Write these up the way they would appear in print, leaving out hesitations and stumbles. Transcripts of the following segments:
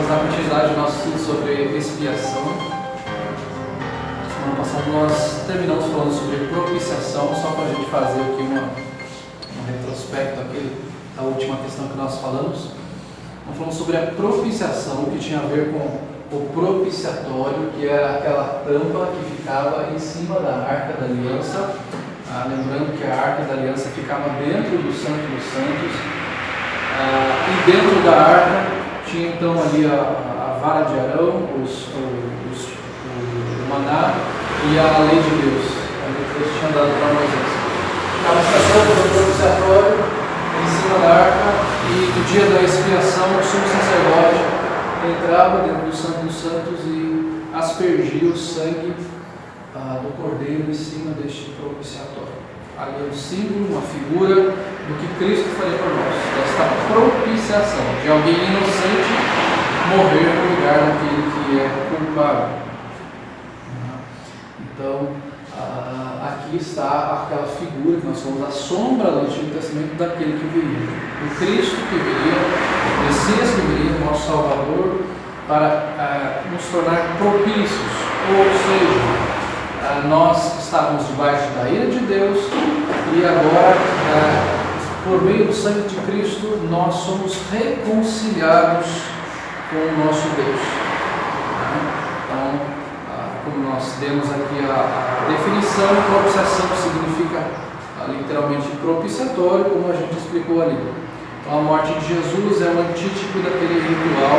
Vamos dar continuidade ao nosso estudo sobre expiação. Semana passada nós terminamos falando sobre propiciação, só para a gente fazer aqui um retrospecto aqui da última questão que nós falamos. Nós falamos sobre a propiciação, que tinha a ver com o propiciatório, que era aquela tampa que ficava em cima da Arca da Aliança. Lembrando que a Arca da Aliança ficava dentro do Santo dos Santos, e dentro da Arca tinha então ali a vara de Arão, o maná e a lei de Deus. A lei que Deus tinha dado para Moisés. Ficava estacionada no propiciatório, em cima da Arca, e no dia da expiação o sumo sacerdote entrava dentro do Santo dos Santos e aspergia o sangue do cordeiro em cima deste propiciatório. Ali é um símbolo, uma figura do que Cristo faria por nós, desta propiciação, de alguém inocente morrer no lugar daquele que é culpado. Então, aqui está aquela figura que nós somos a sombra do Antigo Testamento daquele que viria, do Cristo que viria, o Messias que viria, o nosso Salvador, para nos tornar propícios, ou seja, nós estávamos debaixo da ira de Deus e agora, por meio do sangue de Cristo, nós somos reconciliados com o nosso Deus. Então, como nós demos aqui a definição, propiciação significa literalmente propiciatório, como a gente explicou ali. Então, a morte de Jesus é um antítipo daquele ritual.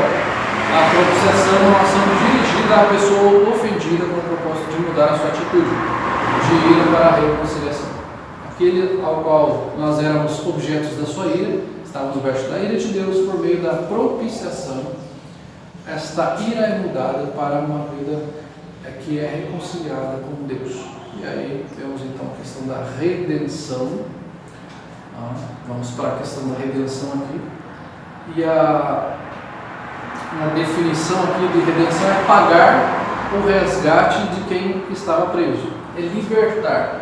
A propiciação é uma ação dirigida à pessoa ofendida com o propósito de mudar a sua atitude, de ir para a reconciliação. Aquele ao qual nós éramos objetos da sua ira, estávamos debaixo da ira de Deus, por meio da propiciação, esta ira é mudada para uma vida que é reconciliada com Deus. E aí temos então a questão da redenção. Vamos para a questão da redenção aqui. E a definição aqui de redenção é pagar o resgate de quem estava preso, é libertar.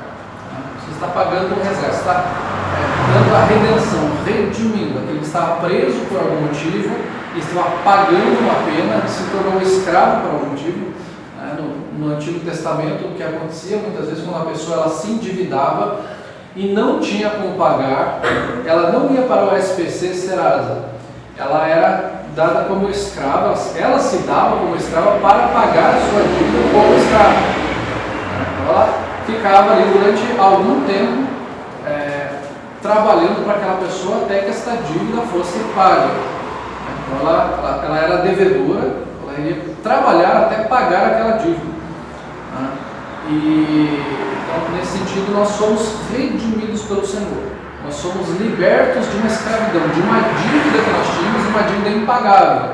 Você está pagando o resgate, está dando a redenção, redimindo aquele que estava preso por algum motivo, estava pagando uma pena, se tornou escravo por algum motivo. No Antigo Testamento, o que acontecia muitas vezes quando a pessoa ela se endividava e não tinha como pagar, ela não ia para o SPC Serasa, ela era dada como escrava, ela se dava como escrava para pagar a sua dívida como escrava. Então ela ficava ali durante algum tempo trabalhando para aquela pessoa até que esta dívida fosse paga. Então ela era devedora, ela iria trabalhar até pagar aquela dívida. E então, nesse sentido, nós somos redimidos pelo Senhor. Nós somos libertos de uma escravidão, de uma dívida que nós tínhamos, uma dívida impagável,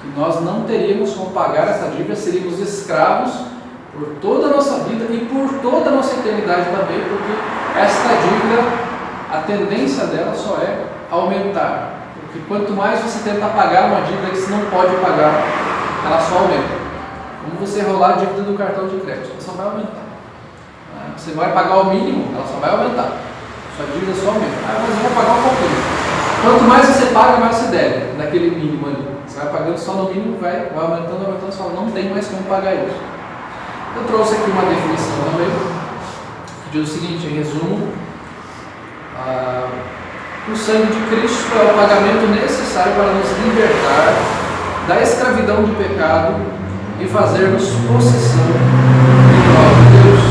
que nós não teríamos como pagar essa dívida, seríamos escravos por toda a nossa vida e por toda a nossa eternidade também, porque esta dívida, a tendência dela só é aumentar, porque quanto mais você tenta pagar uma dívida que você não pode pagar, ela só aumenta. Como você rolar a dívida do cartão de crédito, ela só vai aumentar. Você vai pagar o mínimo, ela só vai aumentar. Sua dívida só aumenta. Mas eu vou pagar um pouquinho. Quanto mais você paga, mais você deve, naquele mínimo ali. Você vai pagando só no mínimo, vai aumentando, você fala, não tem mais como pagar isso. Eu trouxe aqui uma definição também, que diz o seguinte, em resumo, o sangue de Cristo é o pagamento necessário para nos libertar da escravidão do pecado e fazer-nos possessão do próprio Deus.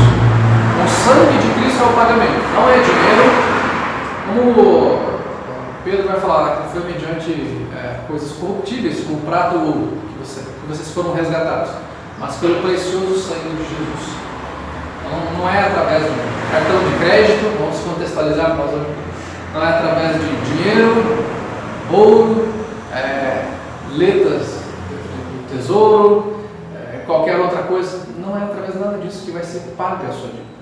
O sangue de Cristo é o pagamento, não é dinheiro, como Pedro vai falar, que foi mediante coisas corruptíveis, como prata ou ouro, que vocês foram resgatados, mas pelo precioso sangue de Jesus. Então, não é através de um cartão de crédito, vamos contextualizar nós hoje, não é através de dinheiro, ouro, letras do tesouro, qualquer outra coisa, não é através de nada disso que vai ser paga a sua dívida.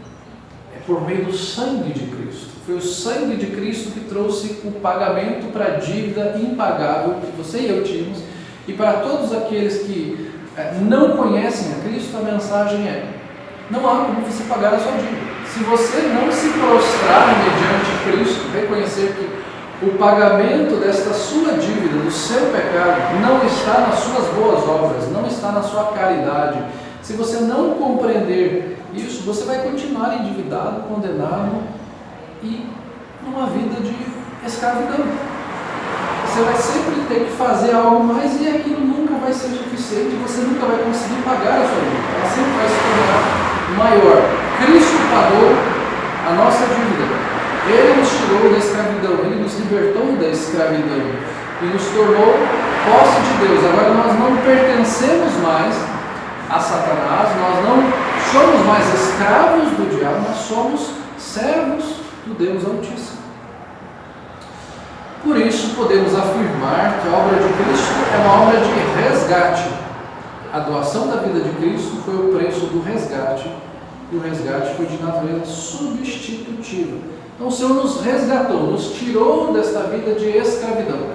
É por meio do sangue de Cristo. Foi o sangue de Cristo que trouxe o pagamento para a dívida impagável que você e eu tínhamos. E para todos aqueles que não conhecem a Cristo, a mensagem é: não há como você pagar a sua dívida. Se você não se prostrar mediante Cristo, reconhecer que o pagamento desta sua dívida, do seu pecado, não está nas suas boas obras, não está na sua caridade. Se você não compreender isso, você vai continuar endividado, condenado e numa vida de escravidão. Você vai sempre ter que fazer algo mais e aquilo nunca vai ser suficiente, você nunca vai conseguir pagar a sua dívida, ela sempre vai se tornar maior. Cristo pagou a nossa dívida. Ele nos tirou da escravidão, Ele nos libertou da escravidão e nos tornou posse de Deus. Agora nós não pertencemos mais a Satanás, nós não somos mais escravos do diabo, nós somos servos do Deus Altíssimo. Por isso podemos afirmar que a obra de Cristo é uma obra de resgate. A doação da vida de Cristo foi o preço do resgate, e o resgate foi de natureza substitutiva. Então o Senhor nos resgatou, nos tirou desta vida de escravidão.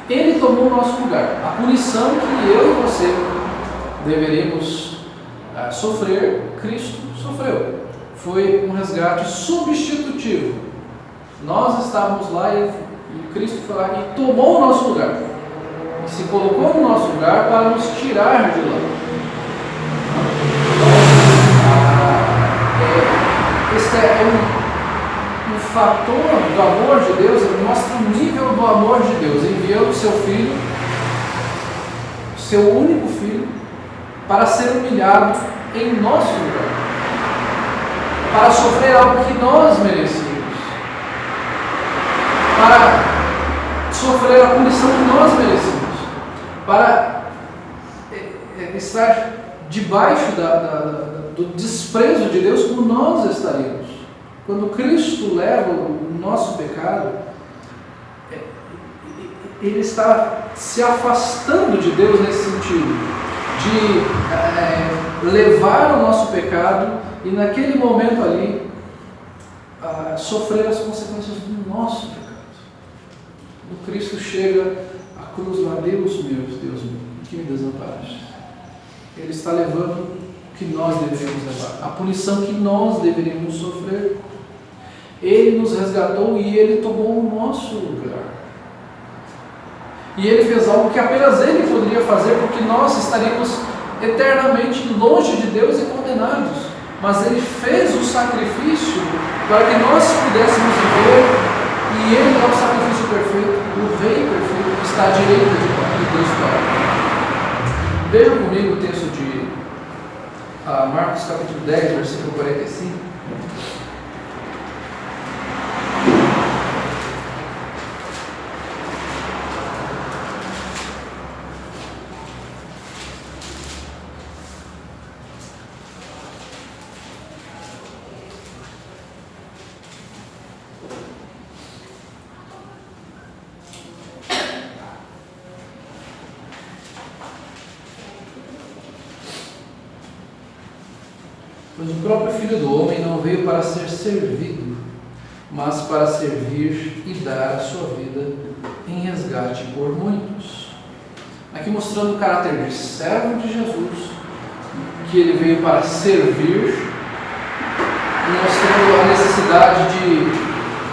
Ele tomou o nosso lugar. A punição que eu e você deveríamos sofrer, Cristo sofreu. Foi um resgate substitutivo. Nós estávamos lá e Cristo foi lá e tomou o nosso lugar. E se colocou no nosso lugar para nos tirar de lá. Este é um fator do amor de Deus, ele mostra o nível do amor de Deus. Enviou o seu filho, seu único filho, para ser humilhado em nosso lugar, para sofrer algo que nós merecíamos, para sofrer a punição que nós merecíamos, para estar debaixo do desprezo de Deus como nós estaríamos. Quando Cristo leva o nosso pecado, Ele está se afastando de Deus nesse sentido, de levar o nosso pecado e naquele momento ali sofrer as consequências do nosso pecado. Quando Cristo chega à cruz lá, Deus meu, que me desamparaste. Ele está levando o que nós deveríamos levar, a punição que nós deveríamos sofrer. Ele nos resgatou e Ele tomou o nosso lugar. E Ele fez algo que apenas Ele poderia fazer, porque nós estaríamos eternamente longe de Deus e condenados. Mas Ele fez o sacrifício para que nós pudéssemos viver, e Ele é o sacrifício perfeito, o Rei perfeito que está à direita de Deus Pai. Vejam comigo o texto de Marcos capítulo 10, versículo 45. Pois o próprio Filho do Homem não veio para ser servido, mas para servir e dar a sua vida em resgate por muitos. Aqui mostrando o caráter de servo de Jesus, que Ele veio para servir, e mostrando a necessidade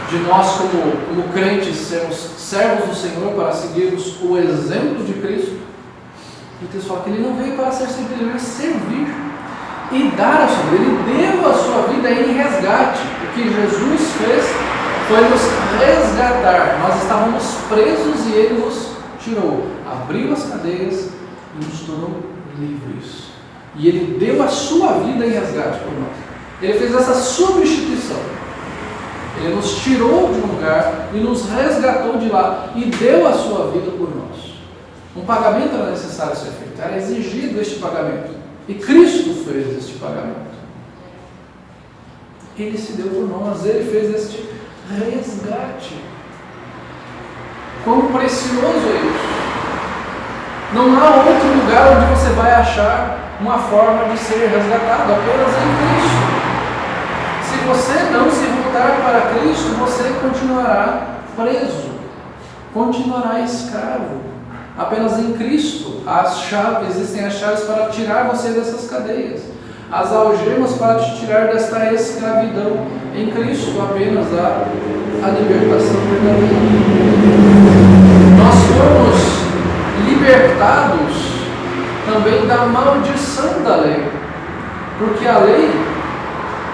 de nós como crentes sermos servos do Senhor para seguirmos o exemplo de Cristo. E o texto fala que Ele não veio para ser servido, Ele veio servir e dar a sua vida. Ele deu a sua vida em resgate. O que Jesus fez foi nos resgatar. Nós estávamos presos e Ele nos tirou, abriu as cadeias e nos tornou livres. E Ele deu a sua vida em resgate por nós. Ele fez essa substituição. Ele nos tirou de um lugar e nos resgatou de lá e deu a sua vida por nós. Um pagamento era necessário ser feito, era exigido este pagamento. E Cristo fez este pagamento. Ele se deu por nós, Ele fez este resgate. Quão precioso é isso! Não há outro lugar onde você vai achar uma forma de ser resgatado, apenas em Cristo. Se você não se voltar para Cristo, você continuará preso, continuará escravo. Apenas em Cristo existem as chaves para tirar você dessas cadeias. as algemas para te tirar desta escravidão. Em Cristo apenas há a libertação verdadeira. Nós fomos libertados também da maldição da lei, porque a lei,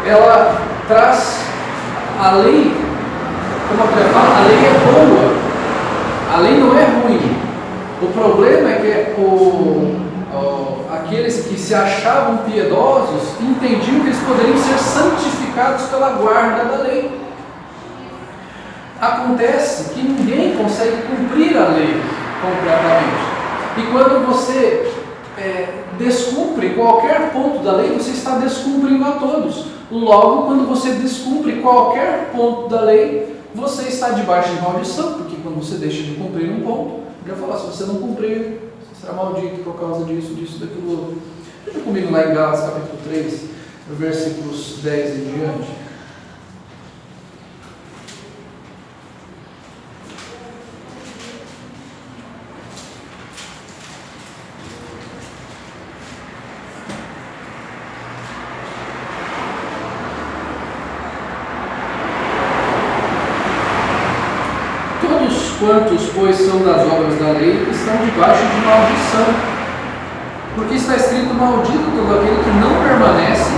ela traz, a lei, como a Bíblia fala, a lei é boa, a lei não é ruim. O problema é que aqueles que se achavam piedosos entendiam que eles poderiam ser santificados pela guarda da lei. Acontece que ninguém consegue cumprir a lei completamente. E quando você descumpre qualquer ponto da lei, você está descumprindo a todos. Logo, quando você descumpre qualquer ponto da lei, você está debaixo de maldição, porque quando você deixa de cumprir um ponto, já falar, se você não cumprir, você será maldito por causa disso, daquilo outro. Veja comigo lá em Gálatas capítulo 3, versículos 10 em diante. Quantos, pois, são das obras da lei, estão debaixo de maldição. Porque está escrito: maldito todo aquele que não permanece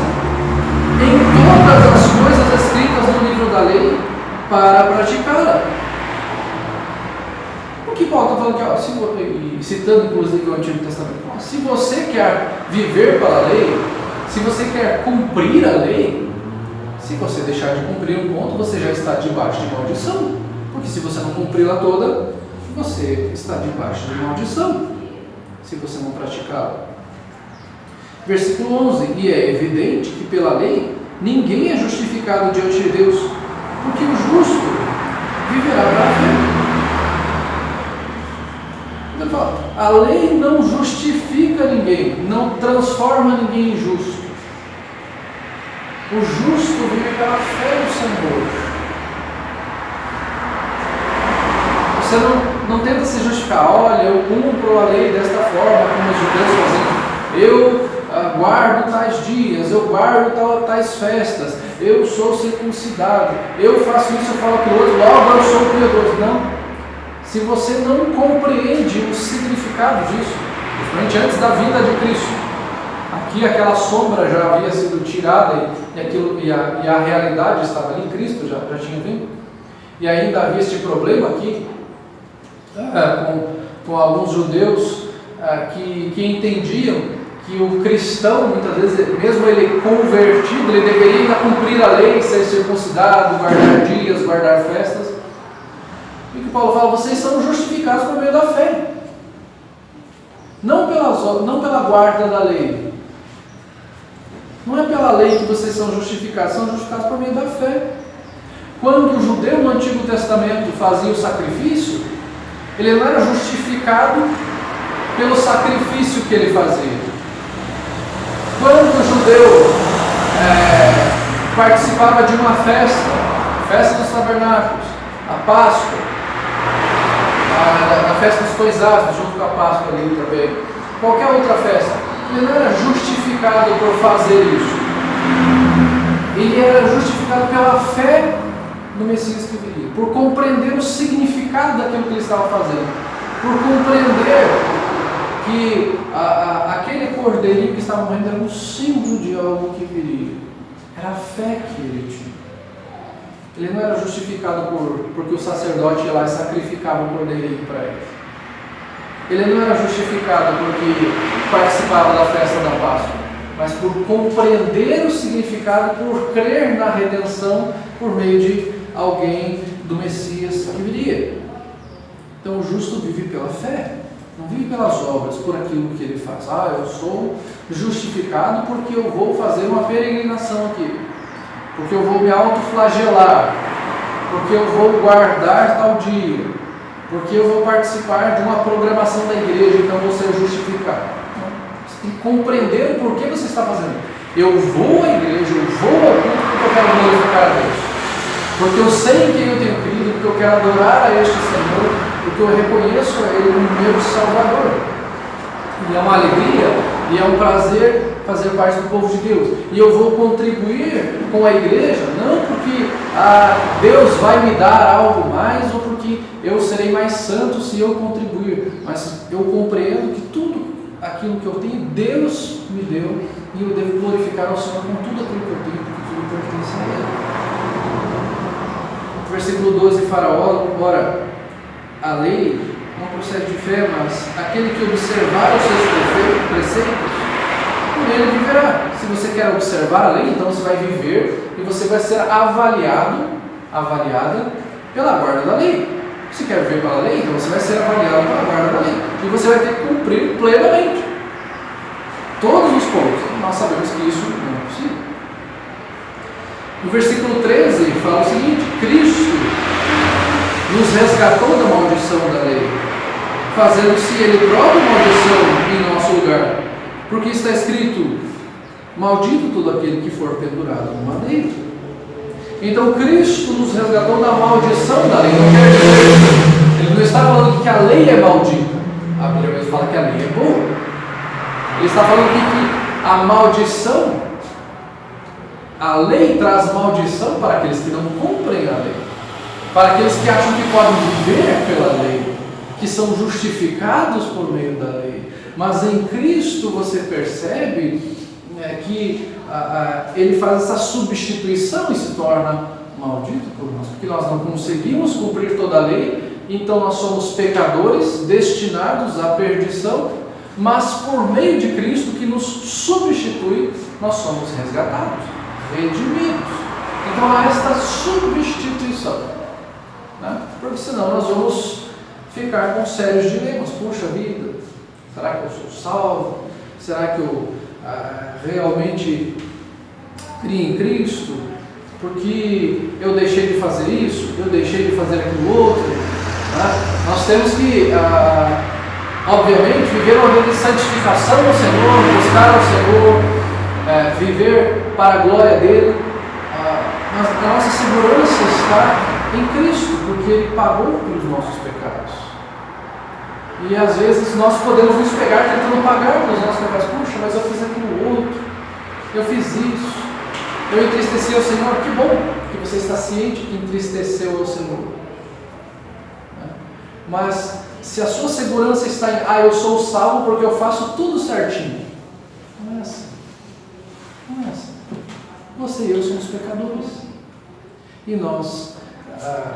em todas as coisas escritas no livro da lei para praticá-la. O que Paulo está falando aqui, citando inclusive o Antigo Testamento: se você quer viver pela lei, se você quer cumprir a lei, se você deixar de cumprir um ponto, você já está debaixo de maldição. Porque se você não cumpri-la toda, você está debaixo de maldição, se você não praticá-la. Versículo 11: e é evidente que pela lei ninguém é justificado diante de Deus, porque o justo viverá pela fé. Ele fala, a lei não justifica ninguém, não transforma ninguém em justo. O justo vive pela fé do Senhor. Você não tenta se justificar, olha, eu cumpro a lei desta forma, como os judeus faziam. Eu guardo tais dias, eu guardo tais festas, eu sou circuncidado, eu faço isso, eu falo aquilo outro, logo eu sou piedoso. Não. Se você não compreende o significado disso, principalmente antes da vinda de Cristo, aqui aquela sombra já havia sido tirada e a realidade estava ali, Cristo já tinha vindo, e ainda havia este problema aqui, com alguns judeus que entendiam que o cristão, muitas vezes, mesmo ele convertido, ele deveria ainda cumprir a lei, ser circuncidado, guardar dias, guardar festas. E o que Paulo fala, vocês são justificados por meio da fé, não pela guarda da lei. Não é pela lei que vocês são justificados por meio da fé. Quando o judeu no Antigo Testamento fazia o sacrifício, ele não era justificado pelo sacrifício que ele fazia. Quando o judeu participava de uma festa dos tabernáculos, a Páscoa, a festa dos pães asmos, junto com a Páscoa ali também, qualquer outra festa, ele não era justificado por fazer isso. Ele era justificado pela fé no Messias que viria, por compreender o significado daquilo que ele estava fazendo, por compreender que aquele cordeirinho que estava morrendo era um símbolo de algo que viria. Era a fé que ele tinha. Ele não era justificado porque o sacerdote ia lá e sacrificava o cordeirinho para ele. Ele não era justificado porque participava da festa da Páscoa, mas por compreender o significado, por crer na redenção por meio de alguém, do Messias que viria. Então o justo vive pela fé, não vive pelas obras, por aquilo que ele faz. Eu sou justificado porque eu vou fazer uma peregrinação aqui, porque eu vou me autoflagelar, porque eu vou guardar tal dia, porque eu vou participar de uma programação da igreja, então vou ser justificado. Você tem que compreender o porquê você está fazendo. Eu vou à igreja, eu vou ao culto porque eu quero glorificar a Deus, porque eu sei em quem eu tenho crido, porque eu quero adorar a este Senhor, porque eu reconheço a Ele como meu Salvador. E é uma alegria E é um prazer fazer parte do povo de Deus. E eu vou contribuir com a igreja, não porque Deus vai me dar algo mais ou porque eu serei mais santo se eu contribuir, mas eu compreendo que tudo aquilo que eu tenho, Deus me deu, e eu devo glorificar ao Senhor com tudo aquilo que eu tenho, porque tudo pertence a Ele. Versículo 12, Faraó, ora, a lei não procede de fé, mas aquele que observar os seus preceitos, com ele viverá. Se você quer observar a lei, então você vai viver e você vai ser avaliada pela guarda da lei. Se quer viver pela lei, então você vai ser avaliado pela guarda da lei. E você vai ter que cumprir plenamente todos os pontos. Nós sabemos que isso não é possível. No versículo 13 fala o seguinte: Cristo nos resgatou da maldição da lei, fazendo-se Ele próprio maldição em nosso lugar. Porque está escrito: maldito todo aquele que for pendurado no madeiro. Então Cristo nos resgatou da maldição da lei. Não quer dizer, Ele não está falando que a lei é maldita. A Bíblia mesmo fala que a lei é boa. Ele está falando que a maldição, a lei traz maldição para aqueles que não cumprem a lei, para aqueles que acham que podem viver pela lei, que são justificados por meio da lei. Mas em Cristo você percebe que Ele faz essa substituição e se torna maldito por nós, porque nós não conseguimos cumprir toda a lei, então nós somos pecadores destinados à perdição, mas por meio de Cristo que nos substitui, nós somos resgatados, redimidos. Então há esta substituição, né? Porque senão nós vamos ficar com sérios dilemas. Puxa vida, será que eu sou salvo? Será que eu realmente criei em Cristo? Porque eu deixei de fazer isso, eu deixei de fazer aquilo outro, né? Nós temos que obviamente viver uma vida de santificação no Senhor, buscar ao Senhor, viver para a glória dEle, mas a nossa segurança está em Cristo, porque Ele pagou pelos nossos pecados. E às vezes nós podemos nos pegar tentando pagar pelos nossos pecados. Puxa, mas eu fiz aquilo outro, eu fiz isso, eu entristeci ao Senhor. Que bom que você está ciente que entristeceu ao Senhor. Mas se a sua segurança está em eu sou salvo porque eu faço tudo certinho, não é assim. Não é assim. Você e eu somos pecadores. E nós,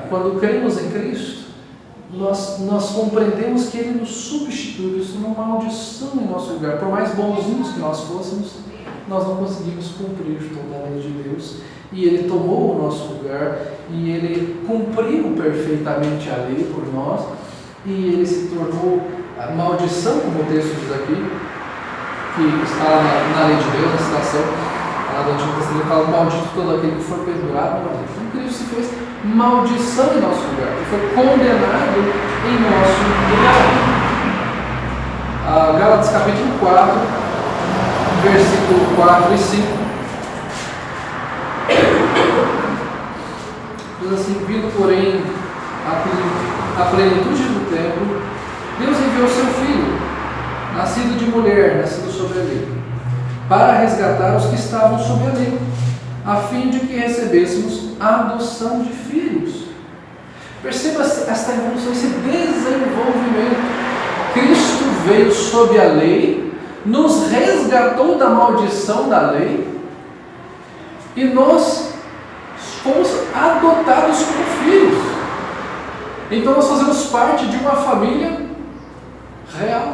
quando cremos em Cristo, nós compreendemos que Ele nos substitui. Isso não é uma maldição em nosso lugar. Por mais bonzinhos que nós fôssemos, nós não conseguimos cumprir toda a lei de Deus. E Ele tomou o nosso lugar, e Ele cumpriu perfeitamente a lei por nós, e Ele se tornou a maldição, como o texto diz aqui, que está na lei de Deus, na citação lá do Antigo Testamento, fala: maldito todo aquele que for pendurado no madeiro. Então Cristo se fez maldição em nosso lugar, Ele foi condenado em nosso lugar. Gálatas capítulo 4, versículo 4 e 5. Diz assim: vindo porém a plenitude do tempo, Deus enviou seu Filho, nascido de mulher, nascido sob a lei, para resgatar os que estavam sob a lei, a fim de que recebêssemos a adoção de filhos. Perceba esta evolução, esse desenvolvimento. Cristo veio sob a lei, nos resgatou da maldição da lei, e nós fomos adotados como filhos. Então nós fazemos parte de uma família real.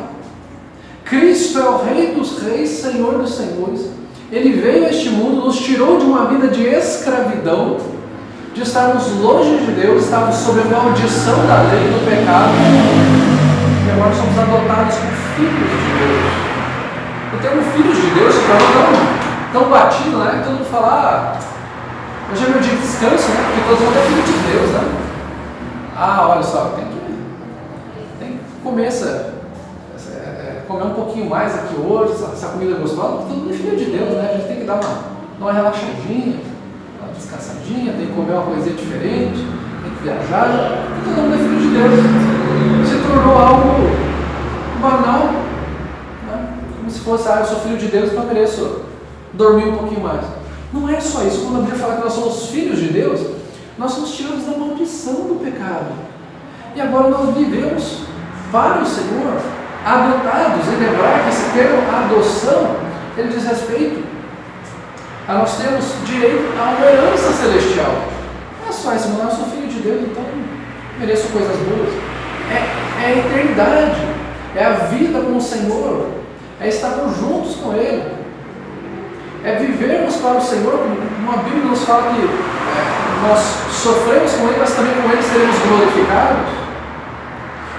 Cristo é o Rei dos Reis, Senhor dos Senhores. Ele veio a este mundo, nos tirou de uma vida de escravidão, de estarmos longe de Deus, estávamos sob a maldição da lei do pecado, e agora somos adotados como filhos de Deus. O termo filhos de Deus se tornou tão batido, né? Que todo mundo fala: hoje é meu dia de descanso, né? Porque todo mundo é filho de Deus, né? Olha só, tem que comer comer um pouquinho mais aqui hoje, essa comida gostosa, porque todo mundo é filho de Deus, né? A gente tem que dar uma relaxadinha, uma descansadinha, tem que comer uma coisinha diferente, tem que viajar, porque todo mundo é filho de Deus. Se tornou algo banal, né? Como se fosse, eu sou filho de Deus, então eu mereço dormir um pouquinho mais. Não é só isso. Quando a Bíblia fala que nós somos filhos de Deus, nós somos tirados da maldição do pecado. E agora nós vivemos para o Senhor, adotados. E lembrar que esse termo adoção, ele diz respeito a nós temos direito a uma herança celestial. Não é só esse, eu sou filho de Deus, então mereço coisas boas. É a eternidade, é a vida com o Senhor, é estarmos juntos com Ele, é vivermos para o Senhor. Como a Bíblia nos fala que nós sofremos com Ele, mas também com Ele seremos glorificados.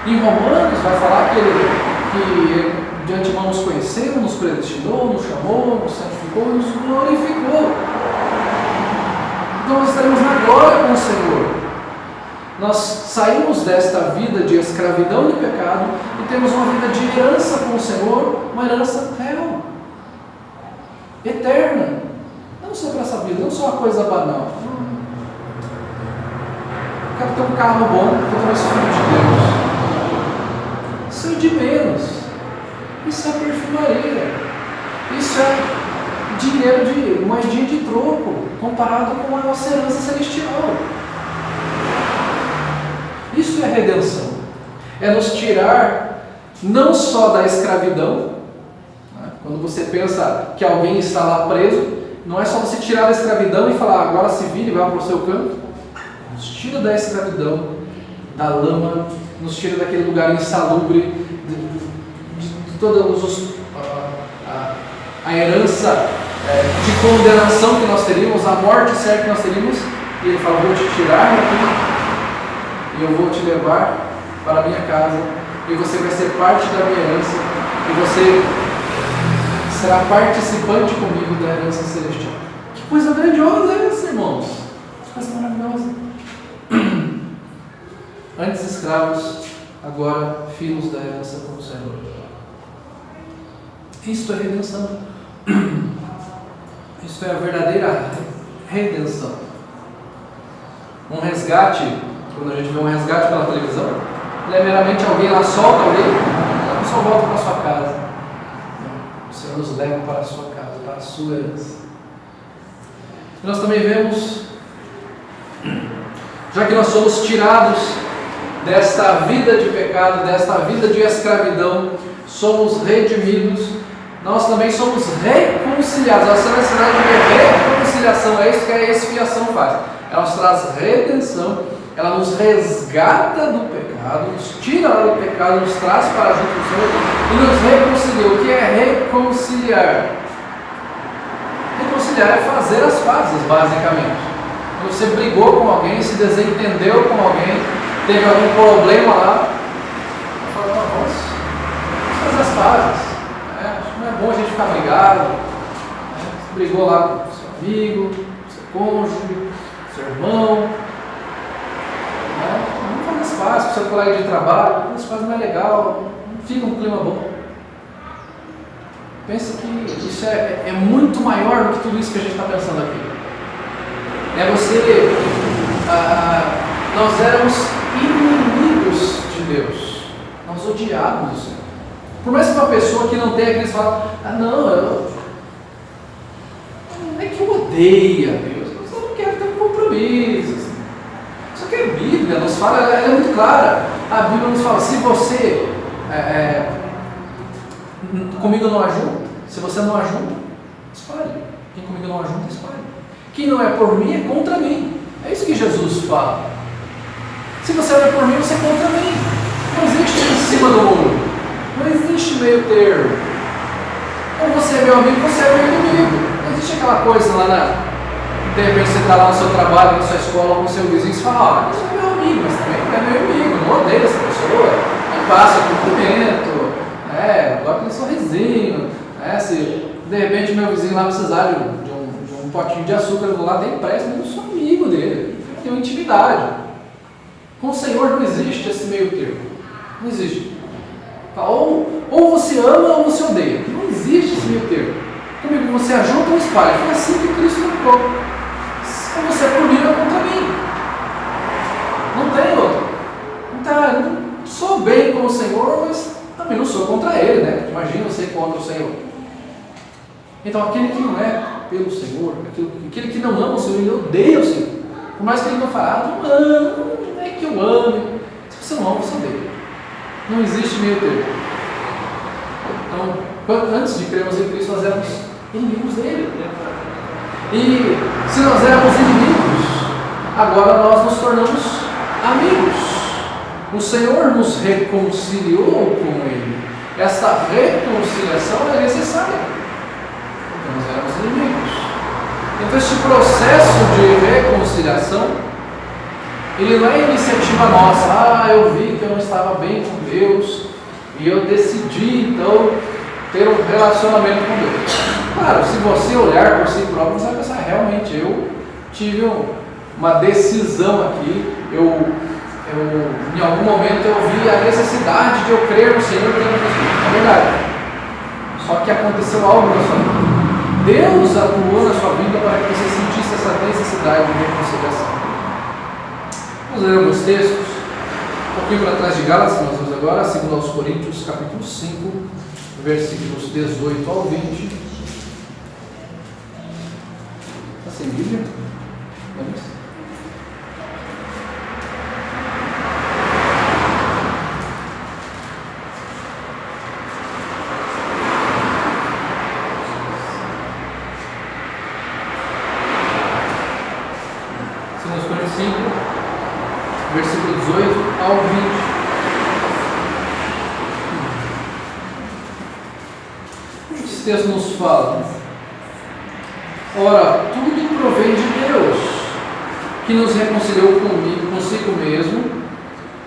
Em Romanos vai falar que Ele de antemão nos conheceu, nos predestinou, nos chamou, nos santificou e nos glorificou. Então nós estaremos na glória com o Senhor. Nós saímos desta vida de escravidão do pecado e temos uma vida de herança com o Senhor, uma herança real, eterna. Não só para essa vida, não só uma coisa banal. Eu quero ter um carro bom, porque eu também sou filho de Deus. Isso é de menos. Isso é perfumaria. Isso é dinheiro de moedinha de troco comparado com a nossa herança celestial. Isso é redenção. É nos tirar não só da escravidão. Quando você pensa que alguém está lá preso, não é só você tirar da escravidão e falar, agora se vire e vai para o seu canto. Nos tira da escravidão, da lama, nos tira daquele lugar insalubre, todos a herança de condenação que nós teríamos, a morte certa que nós teríamos, e Ele fala, vou te tirar daqui e eu vou te levar para a minha casa e você vai ser parte da minha herança e você será participante comigo da herança celestial. Que coisa grandiosa é essa, irmãos? Que coisa maravilhosa. Antes escravos, agora filhos da herança com o Senhor. Isto é redenção. Isto é a verdadeira redenção. Um resgate, quando a gente vê um resgate pela televisão, ele é meramente alguém lá solta alguém, a pessoa volta para a sua casa. Não, o Senhor nos leva para a sua casa, para a sua herança. E nós também vemos, já que nós somos tirados desta vida de pecado, desta vida de escravidão, somos redimidos, nós também somos reconciliados. A necessidade de reconciliação é isso que a expiação faz. Ela nos traz redenção, ela nos resgata do pecado, nos tira do pecado, nos traz para junto do Senhor e nos reconcilia. O que é reconciliar? Reconciliar é fazer as pazes, basicamente. Você brigou com alguém, se desentendeu com alguém, teve algum problema lá, fala, vamos fazer as pazes. Acho que não é bom a gente ficar brigado. Você brigou lá com seu amigo, seu cônjuge, seu irmão. Vamos fazer as pazes com seu colega de trabalho, as pazes não é legal, não fica um clima bom. Pensa que isso é muito maior do que tudo isso que a gente está pensando aqui. É você. Nós éramos inimigos de Deus. Nós odiávamos o Senhor. Por mais que uma pessoa que não tenha aqueles falam, não é que eu odeio a Deus, eu só não quero ter um compromisso. Só que a Bíblia nos fala, ela é muito clara. A Bíblia nos fala, se você comigo não ajunta, se você não ajunta, espalhe. Quem comigo não ajunta, espalhe. Quem não é por mim é contra mim. É isso que Jesus fala. Se você não é por mim, você é contra mim. Não existe em cima do muro. Não existe meio termo. Ou você é meu amigo, você é meu inimigo. Não existe aquela coisa lá de repente você está lá no seu trabalho, na sua escola, com o seu vizinho e você fala, você é meu amigo, mas também é meu inimigo, não odeio essa pessoa. Não passa cumprimento, dá aquele sorrisinho. Se de repente meu vizinho lá precisar de um potinho de açúcar, eu vou lá, dei empréstimo, mas eu sou amigo dele. Eu tenho intimidade. Com o Senhor não existe esse meio termo. Não existe. Ou você ama ou você odeia. Não existe esse meio termo. Comigo você ajunta ou espalha. Foi assim que Cristo lutou. Ou você é por mim ou contra mim. Não tem outro. Não sou bem com o Senhor, mas Também não sou contra ele, né? Imagina você contra o Senhor. Então aquele que não é pelo Senhor, aquele que não ama o Senhor, ele odeia o Senhor. Por mais que ele não fale, não amo, não é que eu ame. Se você não ama, você odeia. Não existe meio termo. Então, antes de crermos em Cristo, nós éramos inimigos dele. E se nós éramos inimigos, agora nós nos tornamos amigos. O Senhor nos reconciliou com Ele. Essa reconciliação é necessária. Então, nós éramos inimigos. Então, este processo de reconciliação, ele não é iniciativa nossa. Eu vi que eu não estava bem com Deus e eu decidi, então, ter um relacionamento com Deus. Claro, se você olhar por si próprio, você vai pensar, realmente, eu tive uma decisão aqui, em algum momento eu vi a necessidade de eu crer no Senhor. É verdade. Só que aconteceu algo na sua vida. Deus atuou na sua vida para que você sentisse essa necessidade de reconciliação. Vamos ler alguns textos. Um pouquinho para trás de Gálatas, nós vamos agora, 2 Coríntios, capítulo 5, versículos 18 ao 20. Está sem Bíblia? Vamos. Versículo 18 ao 20. Esse texto nos fala: ora, tudo provém de Deus, que nos reconciliou consigo mesmo,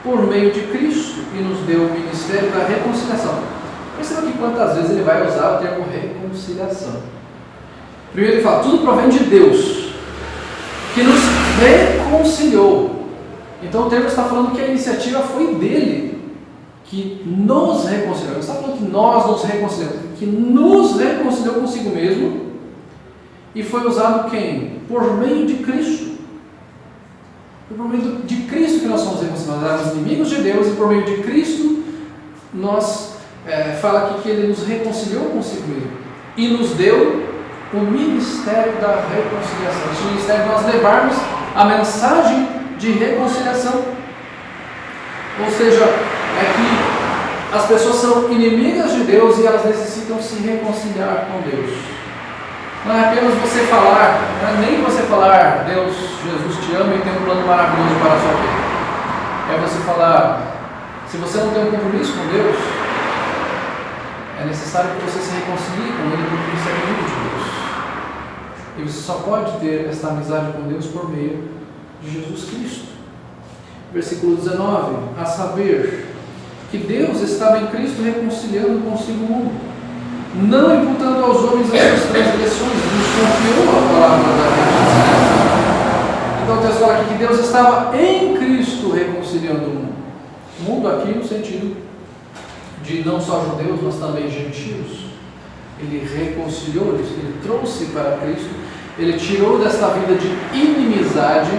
por meio de Cristo, e nos deu o ministério da reconciliação. Perceba que quantas vezes ele vai usar o termo reconciliação. Primeiro ele fala, tudo provém de Deus, que nos reconciliou. Então o termo está falando que a iniciativa foi dele, que nos reconciliou. Ele está falando que nós nos reconciliamos, que nos reconciliou consigo mesmo. E foi usado quem? Por meio de Cristo. Foi por meio de Cristo que nós somos reconciliados. Nós éramos inimigos de Deus e por meio de Cristo nós fala aqui que ele nos reconciliou consigo mesmo. E nos deu o ministério da reconciliação. Esse ministério de nós levarmos a mensagem de reconciliação. Ou seja, é que as pessoas são inimigas de Deus e elas necessitam se reconciliar com Deus. Não é apenas você falar, não é nem você falar, Deus, Jesus te ama e tem um plano maravilhoso para a sua vida. É você falar, se você não tem um compromisso com Deus, é necessário que você se reconcilie com Ele, porque você é amigo de Deus. E você só pode ter esta amizade com Deus por meio de Jesus Cristo. Versículo 19, a saber, que Deus estava em Cristo reconciliando consigo o mundo, não imputando aos homens as suas transgressões, nos confiou a palavra da reconciliação. Então o texto fala aqui que Deus estava em Cristo reconciliando o mundo. O mundo aqui no sentido de não só judeus, mas também gentios. Ele reconciliou, ele trouxe para Cristo, ele tirou desta vida de inimizade,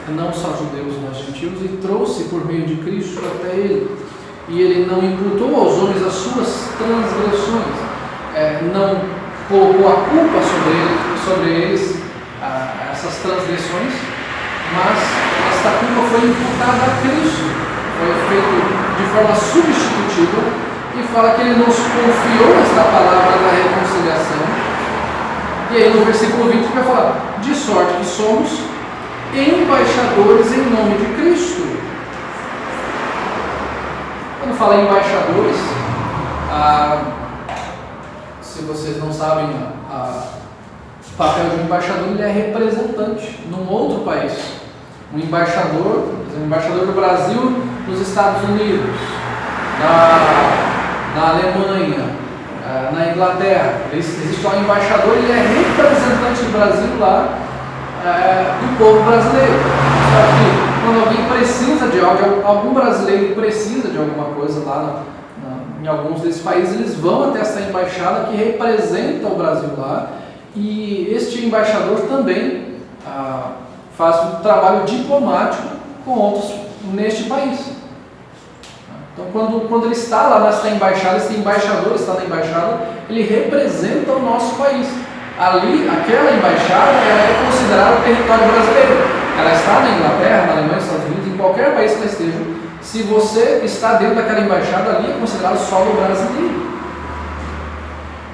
não só judeus, mas gentios, e trouxe por meio de Cristo até ele. E ele não imputou aos homens as suas transgressões, não colocou a culpa sobre eles essas transgressões, mas esta culpa foi imputada a Cristo, foi feito de forma substitutiva, e fala que ele nos confiou esta palavra da reconciliação. E aí no versículo 20 vai falar, de sorte que somos embaixadores em nome de Cristo. Quando fala em embaixadores, se vocês não sabem, o papel de um embaixador, ele é representante num outro país. Um embaixador do Brasil nos Estados Unidos, na Alemanha, na Inglaterra. Existe um embaixador, ele é representante do Brasil lá, do povo brasileiro. Só que quando alguém precisa de algo, algum brasileiro precisa de alguma coisa lá em alguns desses países, eles vão até essa embaixada que representa o Brasil lá, e este embaixador também faz um trabalho diplomático com outros neste país. Então, quando ele está lá nessa embaixada, esse embaixador está na embaixada, ele representa o nosso país. Ali, aquela embaixada, ela é considerada território brasileiro. Ela está na Inglaterra, na Alemanha, nos Estados Unidos, em qualquer país que ela esteja. Se você está dentro daquela embaixada, ali é considerado solo brasileiro.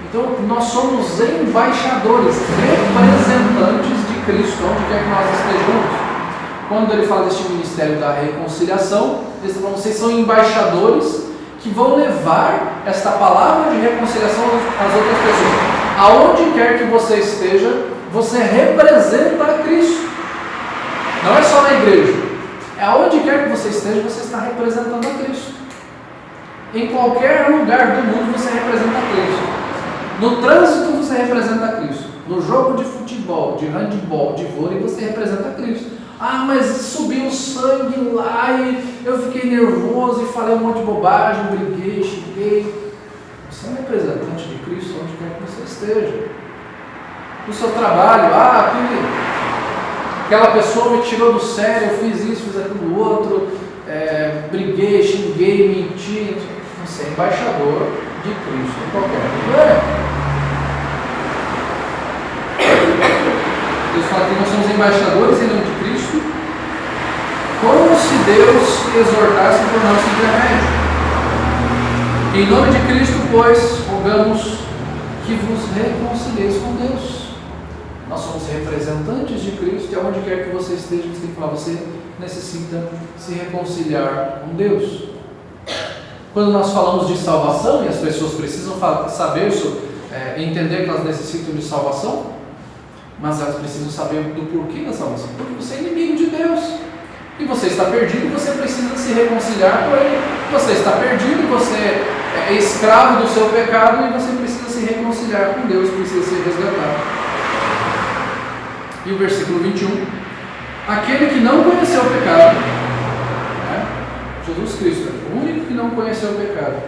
Então, nós somos embaixadores, representantes de Cristo, onde quer que nós estejamos. Quando ele fala deste ministério da reconciliação, ele está falando, vocês são embaixadores que vão levar esta palavra de reconciliação às outras pessoas. Aonde quer que você esteja, você representa a Cristo. Não é só na igreja. É aonde quer que você esteja, você está representando a Cristo. Em qualquer lugar do mundo você representa a Cristo. No trânsito você representa a Cristo. No jogo de futebol, de handebol, de vôlei, você representa a Cristo. Ah, mas subiu o sangue lá e eu fiquei nervoso e falei um monte de bobagem, briguei, xinguei. Você é um representante de Cristo onde quer que você esteja. No seu trabalho, aquela pessoa me tirou do sério, eu fiz isso, fiz aquilo outro, briguei, xinguei, menti. Você é embaixador de Cristo em qualquer lugar. Deus fala que nós somos embaixadores em nome de Cristo, como se Deus exortasse por nosso intermédio. Em nome de Cristo, pois, rogamos que vos reconcilieis com Deus. Nós somos representantes de Cristo e aonde quer que você esteja, você tem que falar, você necessita se reconciliar com Deus. Quando nós falamos de salvação, e as pessoas precisam saber isso, entender que elas necessitam de salvação, mas elas precisam saber do porquê da salvação. Porque você é inimigo de Deus. E você está perdido e você precisa se reconciliar com Ele. Você está perdido, você é escravo do seu pecado e você precisa se reconciliar com Deus, precisa ser resgatado. E o versículo 21. Aquele que não conheceu o pecado, Jesus Cristo, o único que não conheceu o pecado,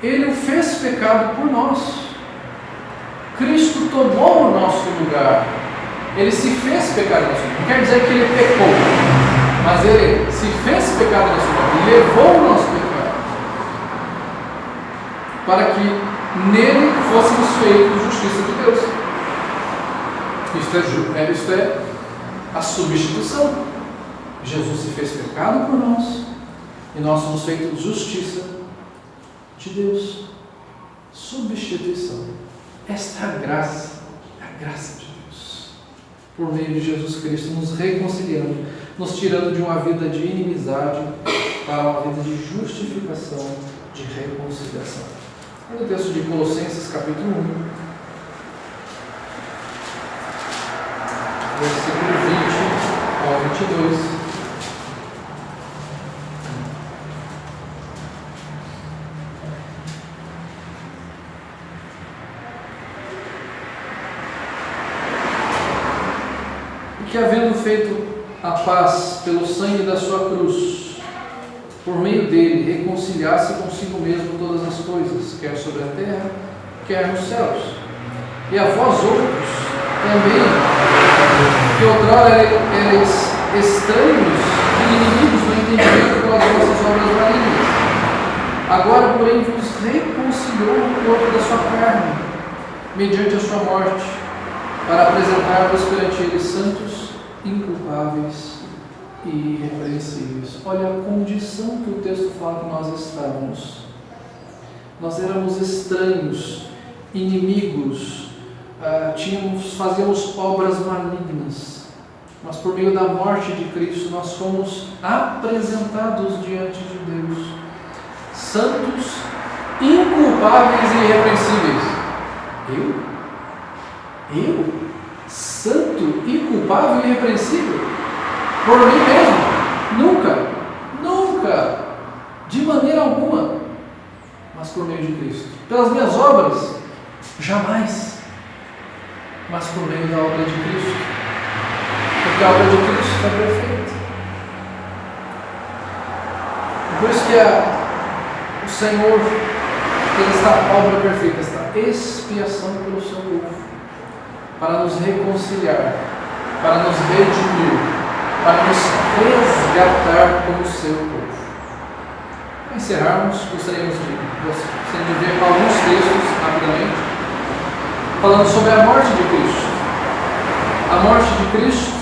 Ele o fez pecado por nós. Cristo tomou o nosso lugar. Ele se fez pecado no nosso lugar. Não quer dizer que Ele pecou, mas Ele se fez pecado no nosso lugar. Ele levou o nosso pecado, para que nele fôssemos feitos justiça de Deus. Isto é a substituição. Jesus se fez pecado por nós e nós somos feitos justiça de Deus. Substituição. Esta é a graça de Deus, por meio de Jesus Cristo, nos reconciliando, nos tirando de uma vida de inimizade para uma vida de justificação, de reconciliação. Olha o texto de Colossenses capítulo 1, versículo 20 ao 22. Que havendo feito a paz pelo sangue da sua cruz, por meio dele reconciliasse consigo mesmo todas as coisas, quer sobre a terra, quer nos céus. E a vós outros também, que outrora erais estranhos e inimigos no entendimento pelas vossas obras malignas, agora porém vos reconciliou no corpo da sua carne, mediante a sua morte, para apresentar-vos perante ele santos, inculpáveis e irrepreensíveis. Olha a condição que o texto fala que nós estávamos. Nós éramos estranhos, inimigos, fazíamos obras malignas, mas por meio da morte de Cristo nós fomos apresentados diante de Deus, santos, inculpáveis e irrepreensíveis. Eu? Santo, inculpável e irrepreensível? Por mim mesmo? Nunca, de maneira alguma, mas por meio de Cristo. Pelas minhas obras? Jamais, mas por meio da obra de Cristo, porque a obra de Cristo está perfeita. Por isso que o Senhor fez esta obra perfeita, esta expiação pelo seu povo, para nos reconciliar, para nos redimir, para nos resgatar como seu povo. encerrarmos, gostaria de ver alguns textos rapidamente, falando sobre a morte de Cristo. A morte de Cristo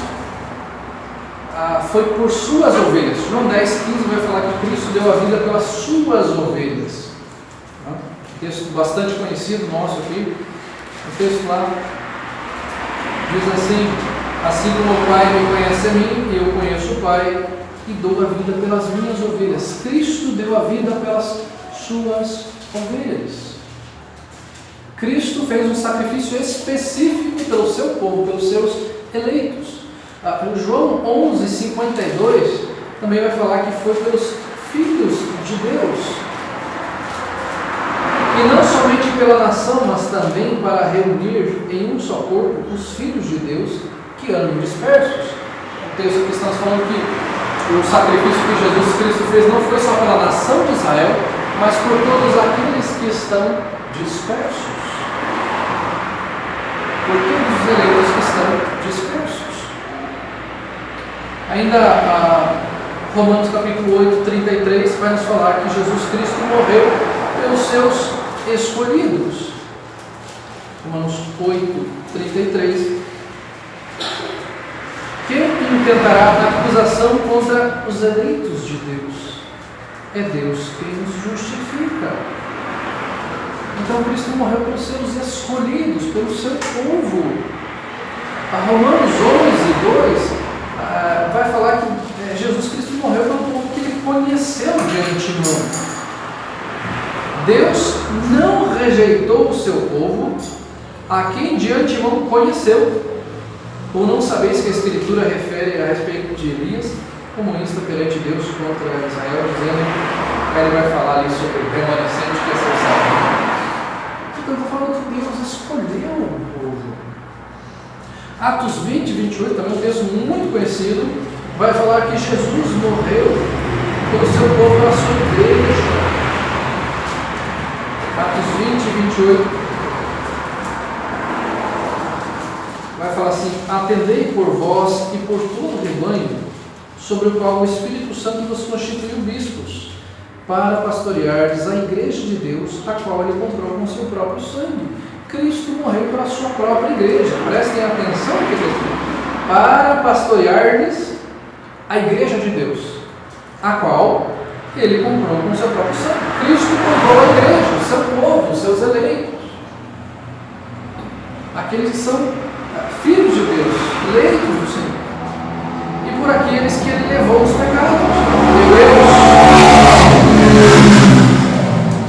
foi por suas ovelhas. João 10,15 vai falar que Cristo deu a vida pelas suas ovelhas. Texto bastante conhecido nosso aqui. O texto lá diz assim: assim como o Pai me conhece a mim, eu conheço o Pai e dou a vida pelas minhas ovelhas. Cristo deu a vida pelas suas ovelhas. Cristo fez um sacrifício específico pelo seu povo, pelos seus eleitos. João 11,52 também vai falar que foi pelos filhos de Deus. E não somente pela nação, mas também para reunir em um só corpo os filhos de Deus que andam dispersos. O texto que estamos falando que o sacrifício que Jesus Cristo fez não foi só pela nação de Israel, mas por todos aqueles que estão dispersos. Por todos os eleitos que estão dispersos. Ainda Romanos capítulo 8, 33 vai nos falar que Jesus Cristo morreu pelos seus escolhidos. Romanos 8, 33. Quem intentará acusação contra os eleitos de Deus? É Deus quem nos justifica. Então Cristo morreu pelos seus escolhidos, pelo seu povo. Romanos 11, 2 vai falar que Jesus Cristo morreu pelo povo que ele conheceu de antemão. Deus não rejeitou o seu povo, a quem de antemão conheceu. Ou não sabeis que a Escritura refere a respeito de Elias, como insta perante Deus contra Israel, dizendo que ele vai falar ali sobre o remanescente que é seu salvo. Então está falando que Deus escolheu o povo. Atos 20, 28, também um texto muito conhecido, vai falar que Jesus morreu pelo seu povo, pela sua igreja. Atos 20, 28 vai falar assim: atendei por vós e por todo o rebanho, sobre o qual o Espírito Santo vos constituiu bispos, para pastoreardes a igreja de Deus, a qual ele comprou com seu próprio sangue. Cristo morreu pela sua própria igreja. Prestem atenção aqui, pessoal. Para pastoreardes a igreja de Deus, a qual ele comprou com seu próprio sangue. Cristo comprou a igreja, o seu povo, os seus eleitos, aqueles que são filhos de Deus, eleitos do Senhor, e por aqueles que ele levou os pecados. Hebreus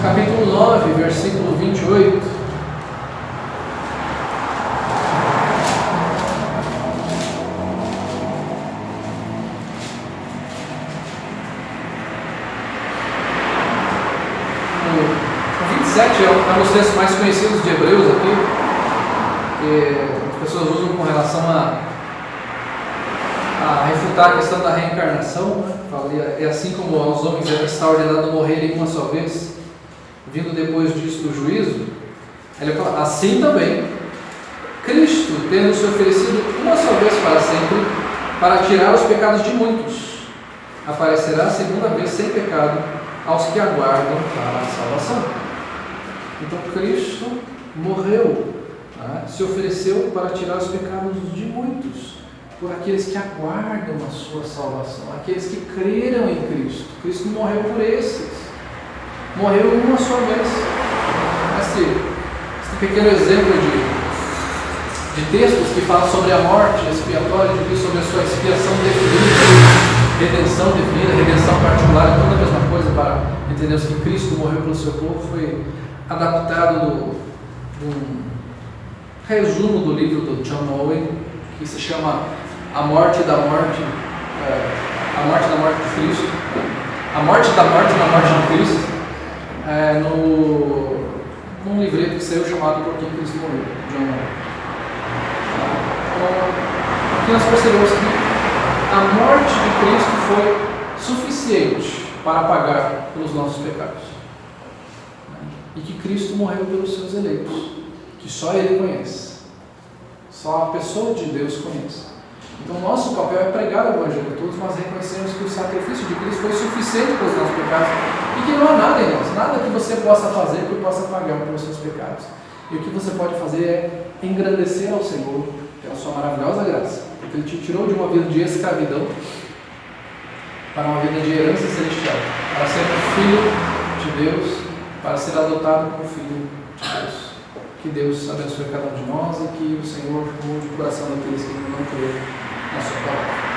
capítulo 9, versículo 28. É um dos textos mais conhecidos de Hebreus aqui, que as pessoas usam com relação a refutar a questão da reencarnação, né? É assim como aos homens está ordenado morrerem uma só vez, vindo depois disso do juízo. Ele fala, assim também, Cristo, tendo se oferecido uma só vez para sempre, para tirar os pecados de muitos, aparecerá a segunda vez sem pecado aos que aguardam para a salvação. Então Cristo morreu, se ofereceu para tirar os pecados de muitos, por aqueles que aguardam a sua salvação, aqueles que creram em Cristo. Cristo morreu por esses, morreu uma só vez. Esse pequeno exemplo de textos que falam sobre a morte expiatória, sobre a sua expiação definida, redenção definida, redenção particular, é toda a mesma coisa para entendermos que Cristo morreu pelo seu povo. Foi adaptado do resumo do livro do John Owen, que se chama A Morte da Morte, A Morte da Morte de Cristo, A Morte da Morte na Morte de Cristo, num livreto que saiu chamado Por que Cristo Morreu, John Owen. Então, aqui nós percebemos que a morte de Cristo foi suficiente para pagar pelos nossos pecados. E que Cristo morreu pelos seus eleitos, que só Ele conhece, só a pessoa de Deus conhece. Então, nosso papel é pregar o Evangelho a todos, mas reconhecermos que o sacrifício de Cristo foi suficiente para os nossos pecados e que não há nada em nós, nada que você possa fazer que possa pagar pelos seus pecados. E o que você pode fazer é engrandecer ao Senhor pela sua maravilhosa graça, porque Ele te tirou de uma vida de escravidão para uma vida de herança celestial, para ser um filho de Deus, para ser adotado como filho de Deus. Que Deus abençoe cada um de nós e que o Senhor mude o coração daqueles que não creem na sua palavra.